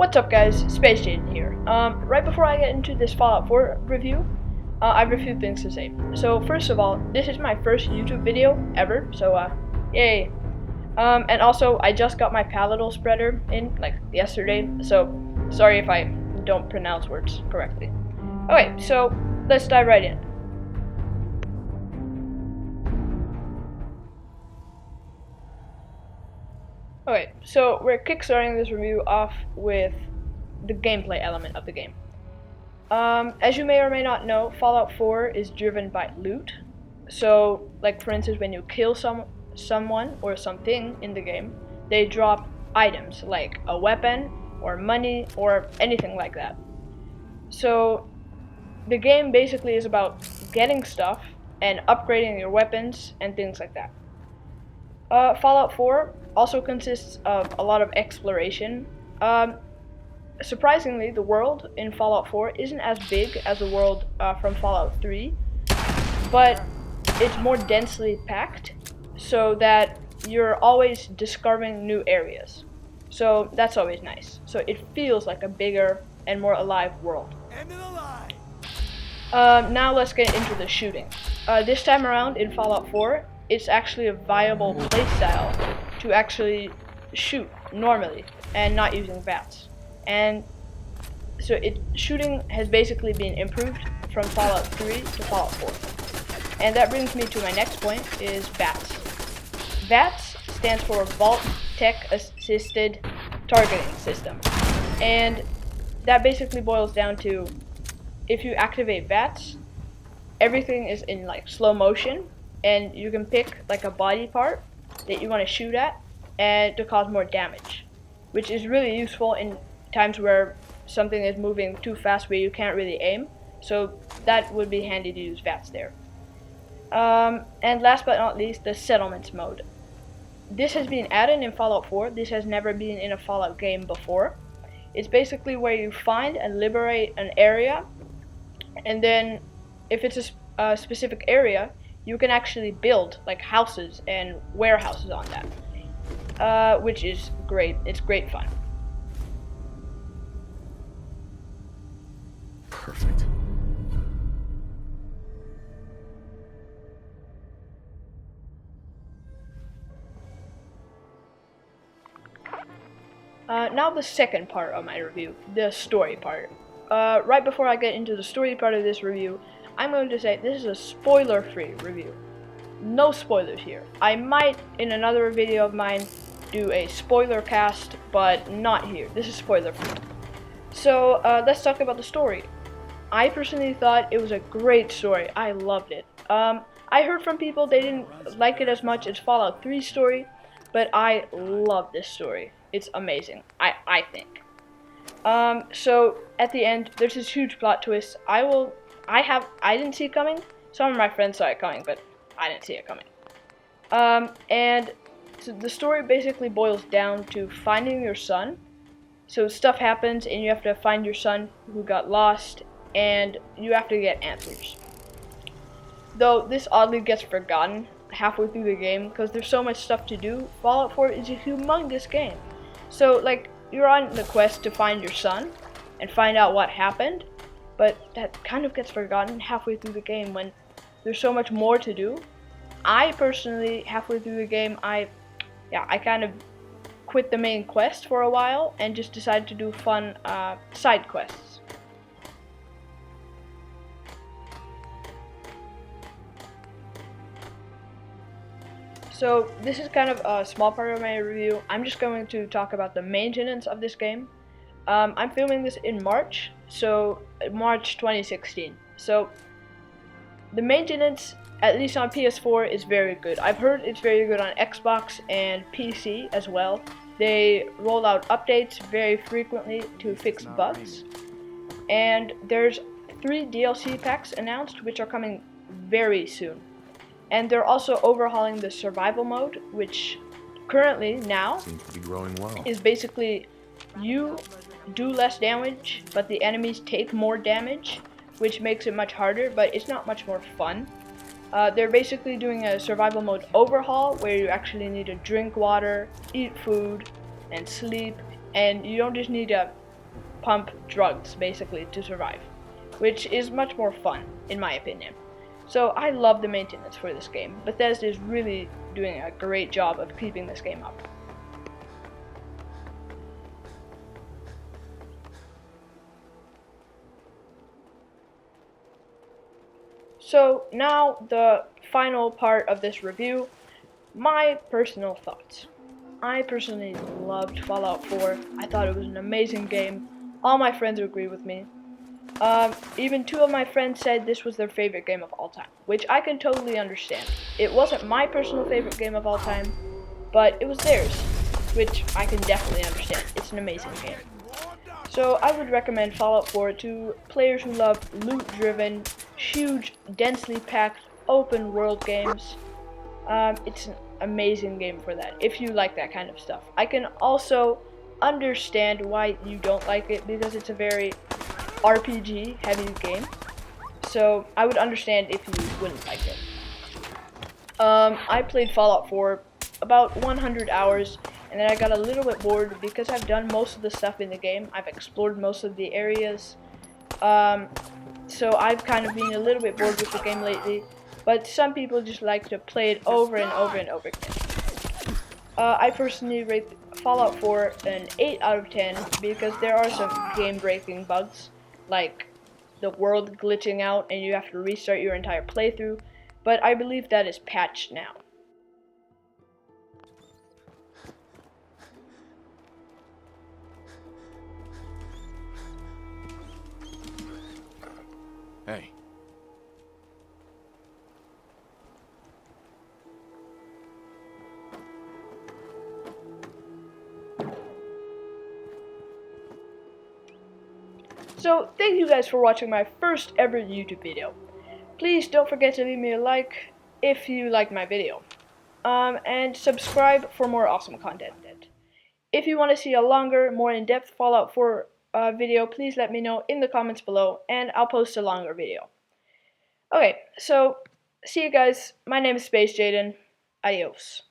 What's up guys, Space-Jaden here. Right before I get into this Fallout 4 review, I have a few things to say. So first of all, this is my first YouTube video ever, so yay. And also, I just got my palatal spreader in, like, yesterday, so sorry if I don't pronounce words correctly. Okay, so let's dive right in. Okay, so we're kickstarting this review off with the gameplay element of the game. As you may or may not know, Fallout 4 is driven by loot. So, like for instance, when you kill someone or something in the game, they drop items like a weapon or money or anything like that. So, the game basically is about getting stuff and upgrading your weapons and things like that. Fallout 4 also consists of a lot of exploration. Surprisingly, the world in Fallout 4 isn't as big as the world from Fallout 3, but it's more densely packed so that you're always discovering new areas. So that's always nice. So it feels like a bigger and more alive world. Now let's get into the shooting. This time around in Fallout 4, it's actually a viable playstyle to actually shoot normally and not using VATS. And so shooting has basically been improved from Fallout 3 to Fallout 4. And that brings me to my next point, is VATS. VATS stands for Vault Tech Assisted Targeting System. And that basically boils down to, if you activate VATS, everything is in like slow motion, and you can pick like a body part that you want to shoot at and to cause more damage, which is really useful in times where something is moving too fast where you can't really aim. So that would be handy to use VATS there. And last but not least, the settlements mode. This has been added in Fallout 4. This has never been in a Fallout game before. It's basically where you find and liberate an area, and then if it's a specific area, you can actually build like houses and warehouses on that, which is great. It's great fun. Perfect. Now the second part of my review, the story part. Right before I get into the story part of this review, I'm going to say this is a spoiler-free review. No spoilers here. I might, in another video of mine, do a spoiler cast, but not here. This is spoiler-free. So, let's talk about the story. I personally thought it was a great story. I loved it. I heard from people they didn't like it as much as Fallout 3's story, but I love this story. It's amazing, I think. So, at the end, there's this huge plot twist. I didn't see it coming. Some of my friends saw it coming, but I didn't see it coming. And so the story basically boils down to finding your son. So stuff happens and you have to find your son who got lost, and you have to get answers. Though this oddly gets forgotten halfway through the game because there's so much stuff to do. Fallout 4 is a humongous game. So like, you're on the quest to find your son and find out what happened, but that kind of gets forgotten halfway through the game when there's so much more to do. I personally, halfway through the game, I kind of quit the main quest for a while and just decided to do fun side quests. So this is kind of a small part of my review. I'm just going to talk about the maintenance of this game. I'm filming this in March, so March 2016. So the maintenance, at least on PS4, is very good. I've heard it's very good on Xbox and PC as well. They roll out updates very frequently to fix bugs. And there's 3 DLC packs announced, which are coming very soon. And they're also overhauling the survival mode, which currently now Seems to be growing well. is basically you do less damage, but the enemies take more damage, which makes it much harder, but it's not much more fun. They're basically doing a survival mode overhaul where you actually need to drink water, eat food, and sleep, and you don't just need to pump drugs, basically, to survive, which is much more fun, in my opinion. So I love the maintenance for this game. Bethesda is really doing a great job of keeping this game up. So now the final part of this review, my personal thoughts. I personally loved Fallout 4. I thought it was an amazing game. All my friends agree with me. Even 2 of my friends said this was their favorite game of all time, which I can totally understand. It wasn't my personal favorite game of all time, but it was theirs, which I can definitely understand. It's an amazing game. So I would recommend Fallout 4 to players who love loot-driven, huge, densely packed, open-world games. It's an amazing game for that, if you like that kind of stuff. I can also understand why you don't like it, because it's a very RPG-heavy game. So I would understand if you wouldn't like it. I played Fallout 4 about 100 hours, and then I got a little bit bored because I've done most of the stuff in the game. I've explored most of the areas. So I've kind of been a little bit bored with the game lately, but some people just like to play it over and over and over again. I personally rate Fallout 4 an 8 out of 10 because there are some game-breaking bugs, like the world glitching out and you have to restart your entire playthrough, but I believe that is patched now. Hey. So, thank you guys for watching my first ever YouTube video. Please don't forget to leave me a like if you like my video. And subscribe for more awesome content. If you want to see a longer, more in-depth Fallout 4 video, please let me know in the comments below, and I'll post a longer video. Okay, so, see you guys. My name is Space-Jaden. Adios.